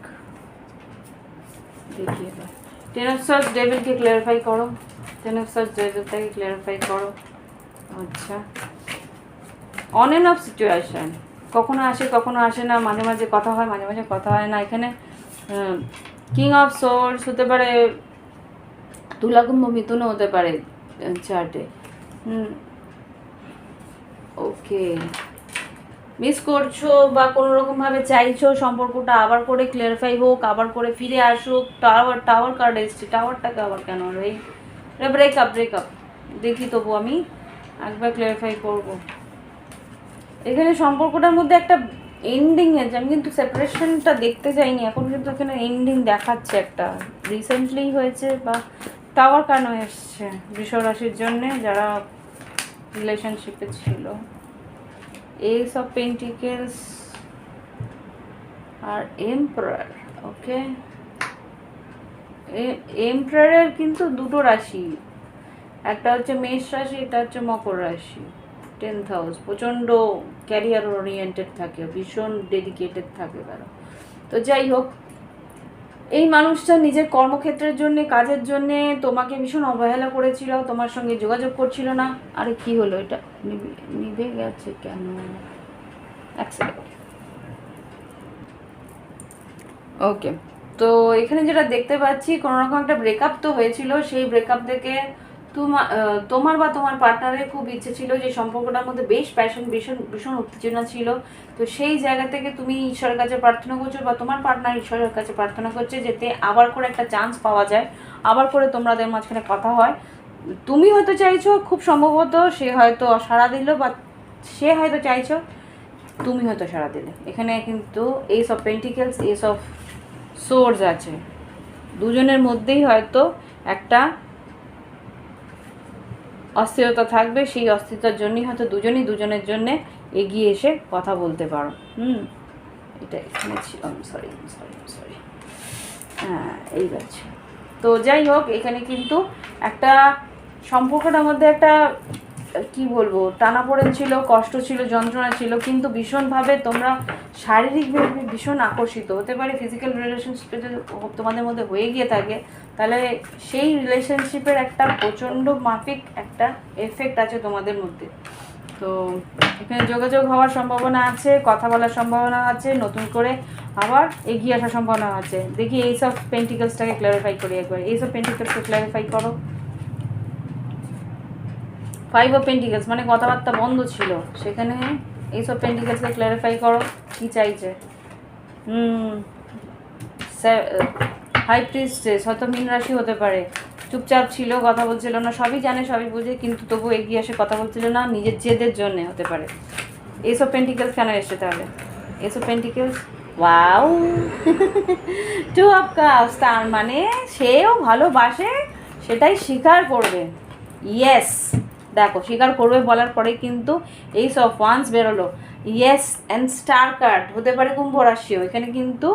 দেখি এবার 10 অফ সোর্স ডেভিলকে ক্লিয়ারিফাই করো, 10 অফ সোর্স ডেভিলটাকে ক্লিয়ারিফাই করো। আচ্ছা, অন অ্যান্ড অফ সিচুয়েশান, কখনো আসে কখনো আসে না, মাঝে মাঝে কথা হয়, মাঝে মাঝে কথা হয় না। এখানে কিং অফ সোর্স হতে পারে, তুলা কুম্ভ মিথুনও হতে পারে চার্টে। ওকে, মিস করছো বা কোনো রকমভাবে চাইছো সম্পর্কটা আবার করে ক্লিয়ারিফাই হোক, আবার করে ফিরে আসুক। টাওয়ার কার্ড এসছে, টাওয়ারটাকে আবার কেন এই ব্রেকআপ দেখি, তবু আমি একবার ক্লিয়ারিফাই করব। এখানে সম্পর্কটার মধ্যে একটা এন্ডিং আছে, আমি কিন্তু সেপারেশনটা দেখতে চাইনি এখন, কিন্তু এখানে এন্ডিং দেখাচ্ছে একটা, রিসেন্টলি হয়েছে বা টাওয়ার কেন এসছে বৃষ রাশির জন্যে যারা রিলেশনশিপে ছিল। S of pentacles R emperor. ওকে, এমপারারের কিন্তু দুটো রাশি, একটা হচ্ছে মেষ রাশি, এটা হচ্ছে মকর রাশি। 10th হাউস, প্রচণ্ড ক্যারিয়ার ওরিয়েন্টেড থাকে, ভীষণ ডেডিকেটেড থাকে তারা। তো যাই হোক, এই মানুষটা নিজের কর্মক্ষেত্রের জন্য, কাজের জন্যে তোমাকে ভীষণ অবহেলা করেছিল, তোমার সঙ্গে যোগাযোগ করছিল না। আরে কি হলো এটা, নিভে গেছে কেন? এক সেকেন্ড। ওকে, তো এখানে যেটা দেখতে পাচ্ছি, কোনো রকম একটা ব্রেকআপ তো হয়েছিল, সেই ব্রেকআপ থেকে তোমার বা তোমার পার্টনারের খুব ইচ্ছে ছিল যে সম্পর্কটার মধ্যে বেশ প্যাশন, ভীষণ ভীষণ উত্তেজনা ছিল। তো সেই জায়গা থেকে তুমি ঈশ্বরের কাছে প্রার্থনা করছো বা তোমার পার্টনার ঈশ্বরের কাছে প্রার্থনা করছে যাতে আবার করে একটা চান্স পাওয়া যায়, আবার করে তোমাদের মাঝখানে কথা হয়। তুমি হয়তো চাইছো, খুব সম্ভবত সে হয়তো সাড়া দিল, বা সে হয়তো চাইছো, তুমি হয়তো সাড়া দিলে। এখানে কিন্তু S of pentacles, S of swords আছে, দুজনের মধ্যেই হয়তো একটা অস্থিরতা থাকবে, সেই অস্থিরতার জন্যই হয়তো দুজনই দুজনের জন্যে এগিয়ে এসে কথা বলতে পারো। এটা এখানে ছিল, সরি, হ্যাঁ এই আছে। তো যাই হোক, এখানে কিন্তু একটা সম্পর্কটার মধ্যে একটা কি বলবো, টানাপোড়েন ছিল, কষ্ট ছিল, যন্ত্রণা ছিল, কিন্তু ভীষণভাবে তোমরা শারীরিকভাবে ভীষণ আকর্ষিত হতে পারে। ফিজিক্যাল রিলেশনশিপে যদি তোমাদের মধ্যে হয়ে গিয়ে থাকে, তাহলে সেই রিলেশনশিপের একটা প্রচণ্ড মাফিক একটা এফেক্ট আছে তোমাদের মধ্যে। তো এখানে যোগাযোগ হওয়ার সম্ভাবনা আছে, কথা বলার সম্ভাবনা আছে, নতুন করে আবার এগিয়ে আসার সম্ভাবনা আছে। দেখি এই সব পেন্টিকেলসটাকে ক্ল্যারিফাই করি একবার, এই সব পেন্টিকেলসকে ক্ল্যারিফাই করো। 5 অফ পেন্টিকেলস মানে কথাবার্তা বন্ধ ছিল, সেখানে এইসব পেন্টিকেলসকে ক্ল্যারিফাই করো, কী চাইছে। হাই প্রিস্টেস, হয়তো মীন রাশি হতে পারে, চুপচাপ ছিল, কথা বলছিল না, সবই জানে সবই বুঝে, কিন্তু তবু এগিয়ে এসে কথা বলছিল না, নিজের জেদের জন্য হতে পারে। এইসব পেন্টিকেলস কেন এসছে তাহলে? এইসব পেন্টিকেলস, ওয়াও, 2 অফ কাপস, তার মানে সেও ভালোবাসে, সেটাই স্বীকার করবে। ইয়েস, দেখো স্বীকার করবে বলার পরে কিন্তু এই সব ওয়ান্স বেরোলো। ইয়েস অ্যান্ড স্টার কার্ড, হতে পারে কুম্ভ রাশিও, এখানে কিন্তু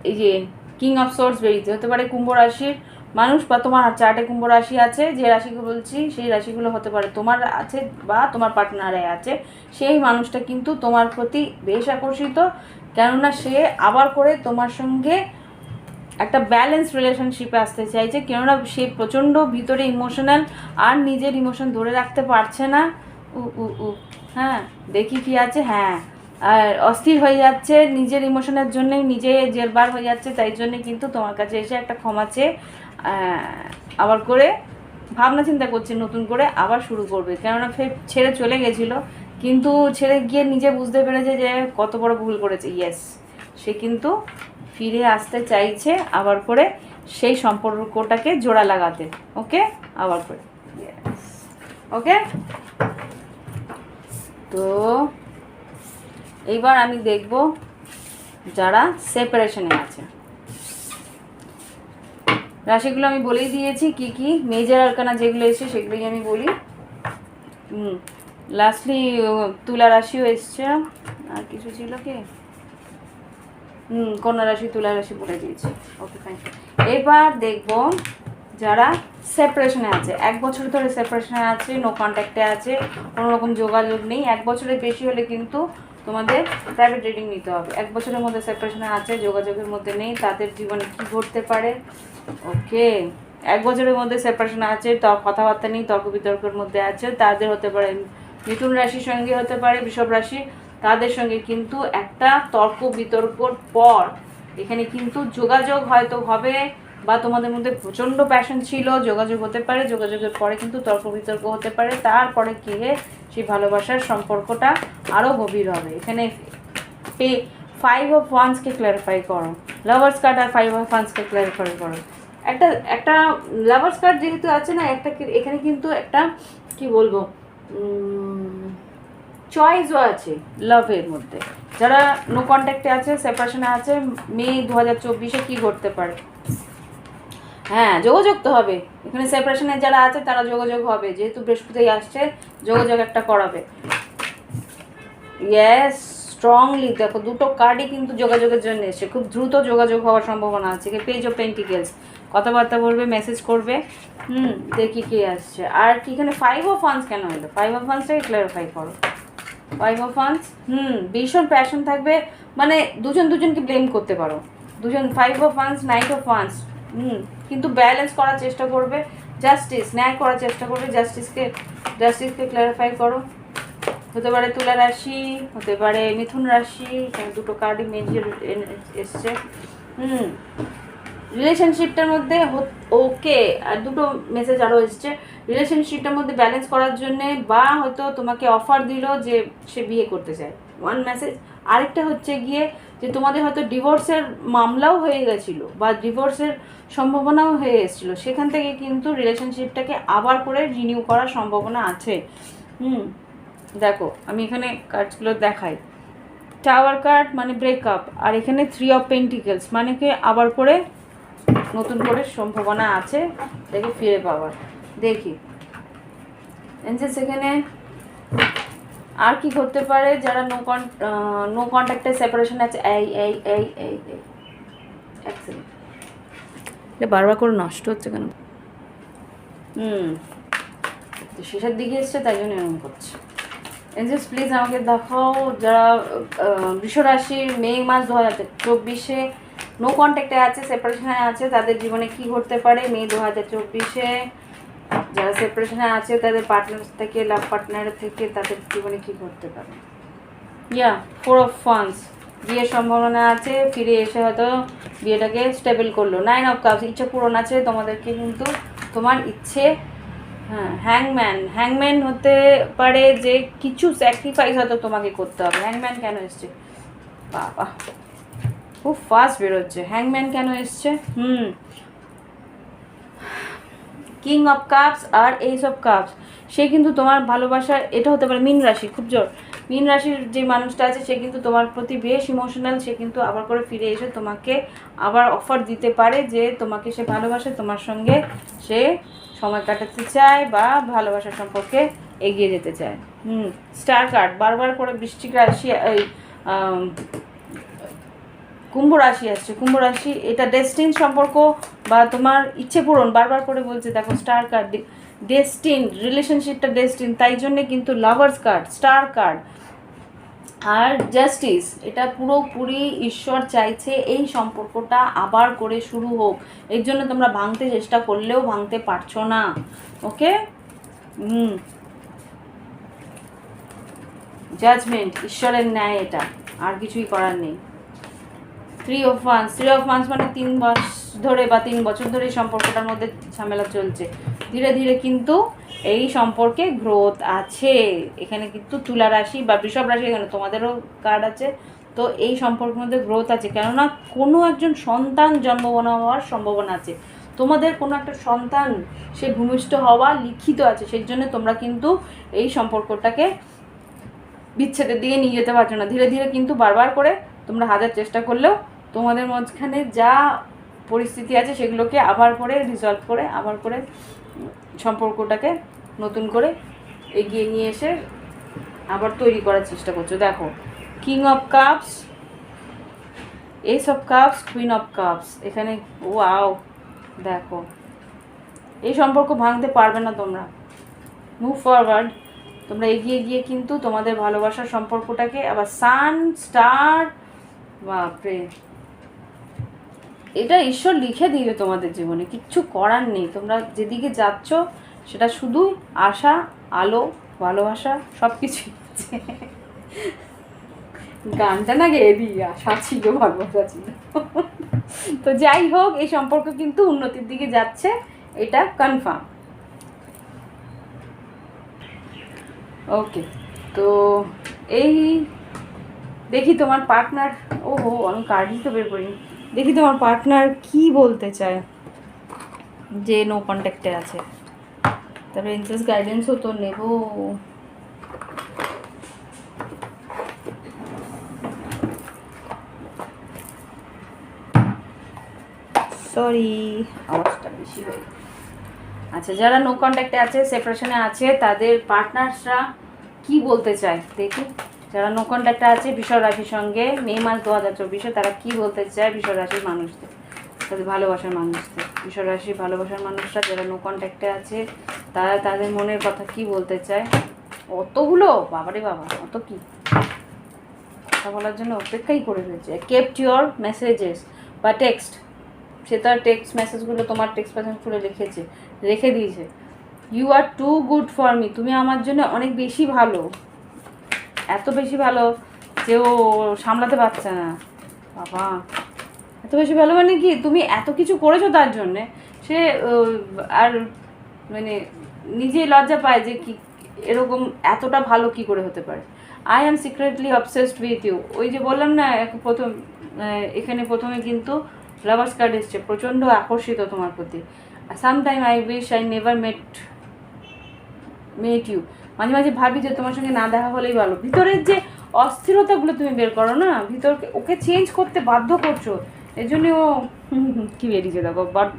এই যে কিং অফ সোর্স বেরিয়েছে, হতে পারে কুম্ভ রাশির মানুষ, বা তোমার চার্টে কুম্ভ রাশি আছে, যে রাশিগুলো বলছি সেই রাশিগুলো হতে পারে তোমার আছে বা তোমার পার্টনারে আছে। সেই মানুষটা কিন্তু তোমার প্রতি বেশ আকর্ষিত, কেননা সে আবার করে তোমার সঙ্গে একটা ব্যালেন্স রিলেশনশিপে আসতে চাইছে, কেননা সে প্রচণ্ড ভিতরে ইমোশনাল, আর নিজের ইমোশন ধরে রাখতে পারছে না। হ্যাঁ, দেখি কি আছে, হ্যাঁ, আর অস্থির হয়ে যাচ্ছে নিজের ইমোশনের জন্যই, নিজে জেরবার হয়ে যাচ্ছে, তাই জন্যে কিন্তু তোমার কাছে এসে একটা ক্ষমা চেয়ে আবার করে ভাবনা চিন্তা করছে, নতুন করে আবার শুরু করবে, কেননা ফের ছেড়ে চলে গেছিলো, কিন্তু ছেড়ে গিয়ে নিজে বুঝতে পেরেছে যে কত বড় ভুল করেছে। ইয়েস, সে কিন্তু ফিরে আসতে চাইছে আবার করে সেই সম্পর্কটাকে জোড়া লাগাতে। ওকে, আবার করে, ওকে। তো এইবার আমি দেখব যারা সেপারেশনে আছে, রাশিগুলো আমি বলেই দিয়েছি কি কি মেজর আরকানা যেগুলো এসে সেগুলোই আমি বলি। লাস্টলি তুলা রাশিও এসছে, আর কিছু ছিল কি, কন্যা রাশি, তুলা রাশি বলে দিয়েছি। ওকে ফাইন, এবার দেখব যারা সেপারেশনে আছে, 1 বছর ধরে সেপারেশনে আছে, নো কন্ট্যাক্টে আছে, কোনো রকম যোগাযোগ নেই। 1 বছরের বেশি হলে কিন্তু তোমাদের প্রাইভেট রিডিং নিতে হবে। 1 বছরের মধ্যে সেপারেশনে আছে, যোগাযোগের মধ্যে নেই, তাদের জীবনে কী ঘটতে পারে। ওকে, 1 বছরের মধ্যে সেপারেশনে আছে, কথাবার্তা নেই, তর্ক বিতর্কের মধ্যে আছে, তাদের হতে পারে মিথুন রাশির সঙ্গে, হতে পারে বৃষভ রাশি, তাদের সঙ্গে কিন্তু একটা তর্ক বিতর্কর পর এখানে কিন্তু যোগাযোগ হয়তো হবে, বা তোমাদের মধ্যে প্রচণ্ড প্যাশন ছিল, যোগাযোগ হতে পারে, যোগাযোগের পরে কিন্তু তর্ক বিতর্ক হতে পারে, তারপরে গিয়ে সেই ভালোবাসার সম্পর্কটা আরও গভীর হবে। এখানে 5 of Wands-কে ক্ল্যারিফাই করো, লাভার্স কার্ড আর 5 of Wands-কে ক্ল্যারিফাই করো। একটা লাভার্স কার্ড যেহেতু আছে না, এখানে কিন্তু একটা কি বলবো চয়েসও আছে লাভের মধ্যে। যারা নো কন্ট্যাক্টে আছে, সেপারেশনে আছে, মে 2024-এ কী ঘটতে পারে? হ্যাঁ, যোগাযোগ তো হবে। এখানে সেপারেশনে যারা আছে তারা যোগাযোগ হবে, যেহেতু বৃহস্পতি আসছে, যোগাযোগ একটা করাবে। ইয়েস, স্ট্রংলি দেখো দুটো কার্ডই কিন্তু যোগাযোগের জন্য এসে খুব দ্রুত যোগাযোগ হওয়ার সম্ভাবনা আছে। পেজ অফ পেন্টিকেলস, কথাবার্তা বলবে, মেসেজ করবে। দেখি কে আসছে। আর কি এখানে 5 of Wands কেন হলো? 5 of Wands-টাকে ক্ল্যারিফাই করো। 5 of Wands ভীষণ প্যাশন থাকবে, মানে দুজনকে ব্লেম করতে পারো। 5 of Wands, Knight of Wands কিন্তু ব্যালেন্স করার চেষ্টা করবে, জাস্টিস ন্যায় করার চেষ্টা করবে। জাস্টিসকে ক্ল্যারিফাই করো। হতে পারে তুলা রাশি, হতে পারে মিথুন রাশি, এখানে দুটো কার্ডই মেজর এসছে। রিলেশনশিপটার মধ্যে ওকে, আর দুটো মেসেজ আরও এসছে। রিলেশনশিপটার মধ্যে ব্যালেন্স করার জন্যে, বা হয়তো তোমাকে অফার দিল যে সে বিয়ে করতে চায়, ওয়ান মেসেজ। আরেকটা হচ্ছে গিয়ে যে তোমাদের হয়তো ডিভোর্সের মামলাও হয়ে গেছিলো, বা ডিভোর্সের সম্ভাবনাও হয়ে এসেছিলো, সেখান থেকে কিন্তু রিলেশনশিপটাকে আবার করে রিনিউ করার সম্ভাবনা আছে। দেখো আমি এখানে কার্ডগুলো দেখাই। টাওয়ার কার্ড মানে ব্রেকআপ, আর এখানে 3 of Pentacles মানে কি আবার করে নতুন করে সম্ভাবনা আছে দেখে ফিরে পাওয়ার। দেখি এনজেস এখানে আর কি করতে পারে যারা নো কন্ট্যাক্টে সেপারেশন আছে। এক সেকেন্ড, বারবার করে নষ্ট হচ্ছে কেন? শেষের দিকে এসছে তাই জন্য এরকম করছে। এনজেস প্লিজ আমাকে দেখাও যারা বৃষরাশি মে মাস 2024-এ নো কন্ট্যাক্টে আছে, সেপারেশনে আছে, তাদের জীবনে কি ঘটতে পারে মে 2024-এ। যারা সেপারেশনে আছে তাদের পার্টনার থেকে, লাভ পার্টনারের থেকে তাদের জীবনে কি ঘটতে পারে। 4 of Wands, বিয়ের সম্ভাবনা আছে, ফিরে এসে হয়তো বিয়েটাকে স্টেবল করলো। 9 of Cups, ইচ্ছা পূরণ আছে তোমাদেরকে, কিন্তু তোমার ইচ্ছে। হ্যাংম্যান হতে পারে যে কিছু স্যাক্রিফাইস হয়তো তোমাকে করতে হবে। হ্যাংম্যান কেন এসছে? বাবা খুব ফাস্ট বেরোচ্ছে। হ্যাংম্যান কেন এসছে? কিং অফ কাপস আর এইস অফ কাপস, সে কিন্তু তোমার ভালোবাসার, এটা হতে পারে মীন রাশি, খুব জোর মীন রাশির যে মানুষটা আছে সে কিন্তু তোমার প্রতি বেশ ইমোশনাল। সে কিন্তু আবার করে ফিরে এসে তোমাকে আবার অফার দিতে পারে যে তোমাকে সে ভালোবাসে, তোমার সঙ্গে সে সময় কাটাতে চায় বা ভালোবাসার সম্পর্কে এগিয়ে যেতে চায়। স্টার কার্ড বারবার করে বৃশ্চিক রাশি, কুম্ভ রাশি আসছে। কুম্ভ রাশি এটা ডেস্টিন সম্পর্ক বা তোমার ইচ্ছে পূরণ বারবার করে বলছে। দেখো স্টার কার্ড, ডেস্টিন, রিলেশনশিপটা ডেস্টিন, তাই জন্যে কিন্তু লাভার্স কার্ড, স্টার কার্ড আর জাস্টিস, এটা পুরোপুরি ঈশ্বর চাইছে এই সম্পর্কটা আবার করে শুরু হোক। এর জন্য তোমরা ভাঙতে চেষ্টা করলেও ভাঙতে পারছো না। ওকে, জাজমেন্ট, ঈশ্বরের ন্যায়, এটা আর কিছুই করার নেই। 3 of Wands মানে 3 মাস ধরে বা 3 বছর ধরে এই সম্পর্কটার মধ্যে ঝামেলা চলছে। ধীরে ধীরে কিন্তু এই সম্পর্কে গ্রোথ আছে। এখানে কিন্তু তুলা রাশি বা বৃষভ রাশি, এখানে তোমাদেরও কার্ড আছে। তো এই সম্পর্কের মধ্যে গ্রোথ আছে, কেননা কোনো একজন সন্তান জন্মগ্রহণ হওয়ার সম্ভাবনা আছে। তোমাদের কোনো একটা সন্তান সে ভূমিষ্ঠ হওয়া লিখিত আছে, সেই জন্য তোমরা কিন্তু এই সম্পর্কটাকে বিচ্ছেদের দিকে নিয়ে যেতে পারছো না। ধীরে ধীরে কিন্তু বারবার করে তোমরা হাজার চেষ্টা করলেও তোমাদের মাঝখানে যা পরিস্থিতি আছে সেগুলোকে আবার করে রিজলভ করে আবার করে সম্পর্কটাকে নতুন করে এগিয়ে নিয়ে এসে আবার তৈরি করার চেষ্টা করছো। দেখো king of cups, S of cups, queen of cups, এখানে ওয়াও, দেখো এই সম্পর্ক ভাঙতে পারবে না তোমরা। মুভ ফরওয়ার্ড, তোমরা এগিয়ে গিয়ে কিন্তু তোমাদের ভালোবাসার সম্পর্কটাকে আবার সান, স্টার, বাপরে, এটা ঈশ্বর লিখে দিবে তোমাদের জীবনে, কিচ্ছু করার নেই। তোমরা যেদিকে যাচ্ছ সেটা শুধু আশা, আলো, ভালোবাসা সব কিছুই আছে। গানটা না গেয়ে দিই, আশা ছিল, ভালোবাসা ছিল। তো যাই হোক, এই সম্পর্ক কিন্তু উন্নতির দিকে যাচ্ছে, এটা কনফার্ম। ওকে, তো এই দেখি তোমার পার্টনার, ওহো আমি কার্ডই তো বের করিনি, দেখি তোমার পার্টনার কি বলতে চায় যে নো কন্ট্যাক্টে আছে। তারপরে ইনসেস গাইডেন্সও তো নেব। সরি, আওয়াজটা বেশি হয়ে গেল। আচ্ছা, যারা নো কন্ট্যাক্টে আছে, সেপারেশনে আছে, তাদের পার্টনার্সরা কি বলতে চায় দেখি। যারা নো কন্ট্যাক্টে আছে বৃষ রাশির সঙ্গে মে মাস 2024-এ, তারা কি বলতে চায় বৃষ রাশির মানুষদের, তাদের ভালোবাসার মানুষদের। বৃষ রাশির ভালোবাসার মানুষরা যারা নো কন্ট্যাক্টে আছে, তারা তাদের মনের কথা কি বলতে চায়। অতগুলো, বাবারে বাবা, অত কি কথা বলার জন্য অপেক্ষাই করে রয়েছে। কেপ্ট ইউর মেসেজেস বা টেক্সট, সে তার টেক্সট মেসেজগুলো তোমার টেক্সট মেসেজ খুলে রেখে দিয়েছে। You are too good for me, তুমি আমার জন্য অনেক বেশি ভালো, এত বেশি ভালো যে ও সামলাতে পারছে না। বাবা, এত বেশি ভালো মানে কি, তুমি এত কিছু করেছো তার জন্যে, সে আর মানে নিজেই লজ্জা পায় যে কি এরকম এতটা ভালো কি করে হতে পারে। I am secretly obsessed with you, ওই যে বললাম না প্রথম, এখানে প্রথমে কিন্তু লাভার্স কার্ড এসছে, প্রচণ্ড আকর্ষিত তোমার প্রতি। Sometime I wish I never met you, মাঝে মাঝে ভাবি যে তোমার সঙ্গে না দেখা হলেই ভালো। ভিতরের যে অস্থিরতাগুলো তুমি বের করো না, ভিতরকে ওকে চেঞ্জ করতে বাধ্য করছো, এই জন্য ও কী বেরিয়েছে দেখো, বাট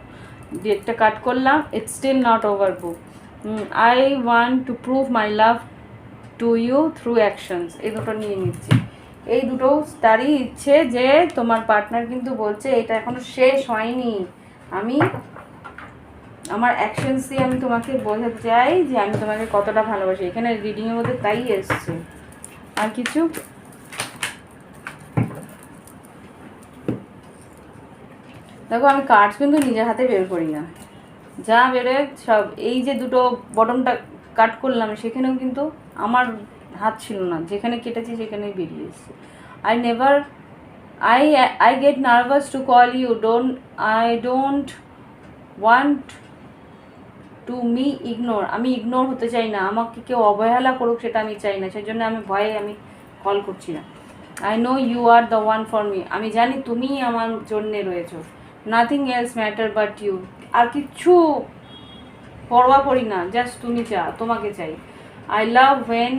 একটা কাট করলাম, it's still not over book. I want to prove my love to you through actions, এই দুটো নিয়ে নিচ্ছি। এই দুটো তারই ইচ্ছে যে তোমার পার্টনার কিন্তু বলছে এটা এখনো শেষ হয়নি, আমি আমার অ্যাকশনস দিয়ে আমি তোমাকে বোঝাতে চাই যে আমি তোমাকে কতটা ভালোবাসি। এখানে রিডিংয়ের মধ্যে তাই এসছে, আর কিছু দেখো, আমি কার্ডস কিন্তু নিজের হাতে বের করি না, যা বেরোয় সব, এই যে দুটো বটমটা কাট করলাম সেখানেও কিন্তু আমার হাত ছিল না, যেখানে কেটেছি সেখানেই বেরিয়ে এসেছে। I get nervous to call you, I don't want to me ignore, আমি ইগনোর হতে চাই না, আমাকে কেউ অবহেলা করুক সেটা আমি চাই না, সেই জন্য আমি ভয়ে আমি কল করছি না। I know you are the one for me, আমি জানি তুমিই আমার জন্যে রয়েছো। Nothing else matter but you, আর কিচ্ছু পরোয়া করি না, জাস্ট তুমি তোমাকে চাই। I love when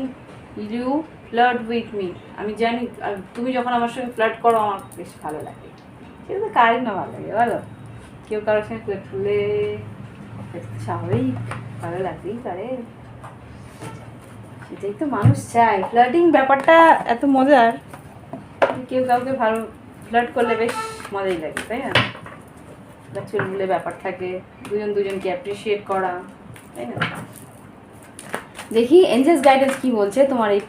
you flirt with me, আমি জানি তুমি যখন আমার সঙ্গে ফ্লার্ট করো আমার বেশ ভালো লাগে, সেটা তো কারই না ভালো লাগে বলো, কেউ কারোর সঙ্গে ফ্লার্ট করলে স্বাভাবিক ভালো লাগতেই পারে, সেটাই তো মানুষ চায়। ফ্লার্টিং ব্যাপারটা এত মজার, কেউ কাউকে ভালো ফ্লার্ট করলে বেশ মজাই লাগে, তাই না? চুলবুলে ব্যাপার থাকে, দুজনকে অ্যাপ্রিসিয়েট করা, তাই না? দেখি এঞ্জেলস গাইডেন্স কি বলছে তোমার এই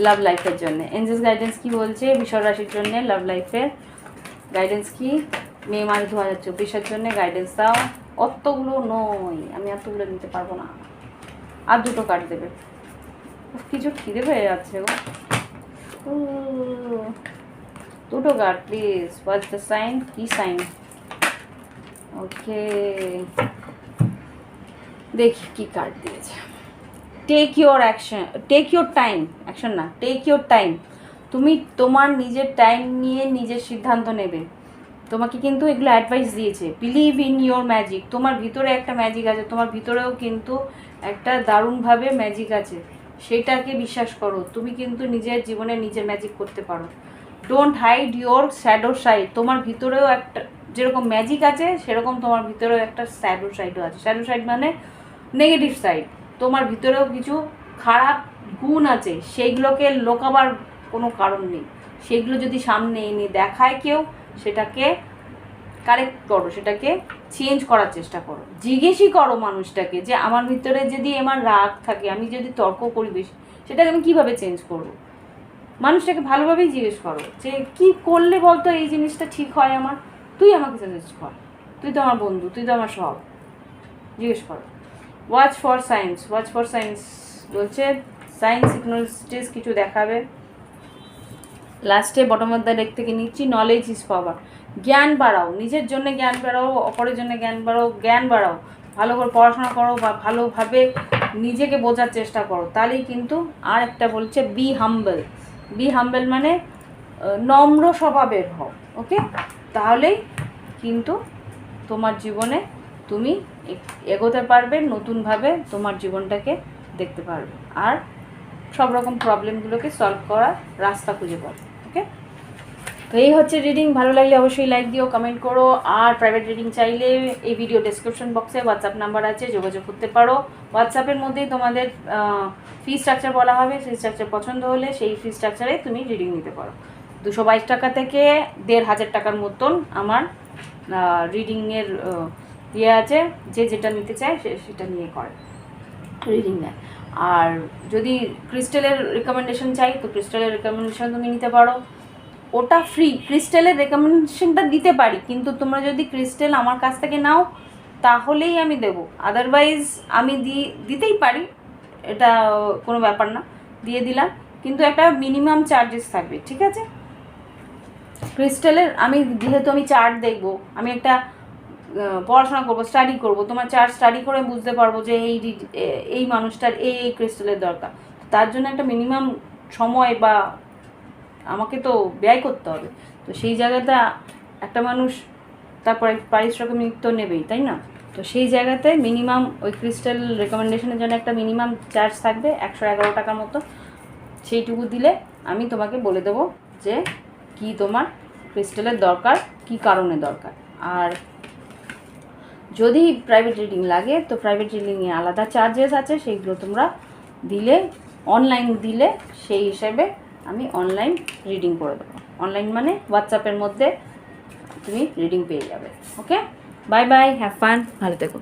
লাভ লাইফের জন্য। এঞ্জেলস গাইডেন্স কি বলছে বৃষ রাশির জন্য লাভ লাইফের গাইডেন্স কি, মে মাস 2024-এর জন্য গাইডেন্স দাও। অতগুলো নয়, আমি এতগুলো নিতে পারবো না, আর দুটো কার্ড দেবে, কিছু খিদে পেয়ে যাচ্ছে গো। দুটো card please, what's the sign, কি সাইন? ওকে, দেখি কি কার্ড দিয়েছে। Take your action, take your time, action না, টেক ইউর টাইম, তুমি তোমার নিজের টাইম নিয়ে নিজের সিদ্ধান্ত নেবে। তোমাকে কিন্তু এগুলো অ্যাডভাইস দিয়েছে। বিলিভ ইন ইয়োর ম্যাজিক, তোমার ভিতরে একটা ম্যাজিক আছে, তোমার ভিতরেও কিন্তু একটা দারুণভাবে ম্যাজিক আছে, সেটাকে বিশ্বাস করো। তুমি কিন্তু নিজের জীবনে নিজের ম্যাজিক করতে পারো। Don't hide your shadow side, তোমার ভিতরেও একটা যেরকম ম্যাজিক আছে সেরকম তোমার ভিতরেও একটা শ্যাডো সাইডও আছে। শ্যাডো সাইড মানে নেগেটিভ সাইড, তোমার ভিতরেও কিছু খারাপ গুণ আছে, সেইগুলোকে লোকাবার কোনো কারণ নেই। সেগুলো যদি সামনে এনে দেখায় কেউ, সেটাকে কারেক্ট করো, সেটাকে চেঞ্জ করার চেষ্টা করো। জিজ্ঞেসই করো মানুষটাকে যে আমার ভিতরে যদি আমার রাগ থাকে, আমি যদি তর্ক করি বেশি, সেটাকে আমি কীভাবে চেঞ্জ করব। মানুষটাকে ভালোভাবেই জিজ্ঞেস করো যে কি করলে বলতো এই জিনিসটা ঠিক হয় আমার, তুই আমাকে সাজেস্ট কর, তুই তো আমার বন্ধু, তুই তো আমার সব, জিজ্ঞেস করো। Watch for science, watch for science বলছে সায়েন্স সিগন্যালস কিছু দেখাবে। লাস্টে বটম অফ দ্য ডেক থেকে নিচ্ছি নলেজ ইজ পাওয়ার, জ্ঞান বাড়াও, নিজের জন্য জ্ঞান বাড়াও, অপরের জন্য জ্ঞান বাড়াও, ভালো করে পড়াশোনা করো বা ভালোভাবে নিজেকে বোঝার চেষ্টা করো, তাহলেই কিন্তু। আর একটা বলছে বি হাম্বল মানে নম্র স্বভাবের হও, ওকে? তাহলেই কিন্তু তোমার জীবনে তুমি এগোতে পারবে, নতুনভাবে তোমার জীবনটাকে দেখতে পারবে, আর সব রকম প্রবলেমগুলোকে সলভ করার রাস্তা খুঁজে পাবে, ওকে? তো এই হচ্ছে রিডিং। ভালো লাগলে অবশ্যই লাইক দিও, কমেন্ট করো। আর প্রাইভেট রিডিং চাইলে এই ভিডিও ডেসক্রিপশন বক্সে হোয়াটসঅ্যাপ নাম্বার আছে, যোগাযোগ করতে পারো। হোয়াটসঅ্যাপের মধ্যেই তোমাদের ফি স্ট্রাকচার বলা হবে, ফি স্ট্রাকচার পছন্দ হলে সেই ফি স্ট্রাকচারে তুমি রিডিং নিতে পারো। 222 টাকা থেকে 1500 টাকার মতন আমার রিডিংয়ের ইয়ে আছে, যে যেটা নিতে চায় সেটা নিয়ে করে রিডিং নেয়। আর যদি ক্রিস্টালের রিকমেন্ডেশন চাই তো ক্রিস্টালের রিকমেন্ডেশন তুমি নিতে পারো, ওটা ফ্রি। ক্রিস্টালের রেকমেন্ডেশনটা দিতে পারি, কিন্তু তোমরা যদি ক্রিস্টাল আমার কাছ থেকে নাও তাহলেই আমি দেবো, আদারওয়াইজ আমি দিতেই পারি, এটা কোনো ব্যাপার না, দিয়ে দিলাম, কিন্তু একটা মিনিমাম চার্জেস থাকবে, ঠিক আছে? ক্রিস্টালের যেহেতু আমি চার্ট দেখবো, আমি একটা পড়াশোনা করবো, স্টাডি করবো, তোমার চার্ট স্টাডি করে বুঝতে পারবো যে এই মানুষটার এই ক্রিস্টালের দরকার, তার জন্য একটা মিনিমাম সময় বা আমাকে তো ব্যয় করতে হবে। তো সেই জায়গাটা একটা মানুষ তারপরে পারিশ্রমিক তো নেবেই, তাই না? তো সেই জায়গাতে মিনিমাম ওই ক্রিস্টাল রেকমেন্ডেশনের জন্য একটা মিনিমাম চার্জ থাকবে 111 টাকার মতো। সেইটুকু দিলে আমি তোমাকে বলে দেবো যে কি তোমার ক্রিস্টালের দরকার, কি কারণে দরকার। আর যদি প্রাইভেট রিডিং লাগে তো প্রাইভেট রিডিংয়ে আলাদা চার্জেস আছে, সেইগুলো তোমরা দিলে, অনলাইন দিলে সেই হিসেবে আমি অনলাইন রিডিং করে দেবো। অনলাইন মানে হোয়াটসঅ্যাপের মধ্যে তুমি রিডিং পেয়ে যাবে, ওকে? বাই বাই, হ্যাভ ফান, ভালো থেকো।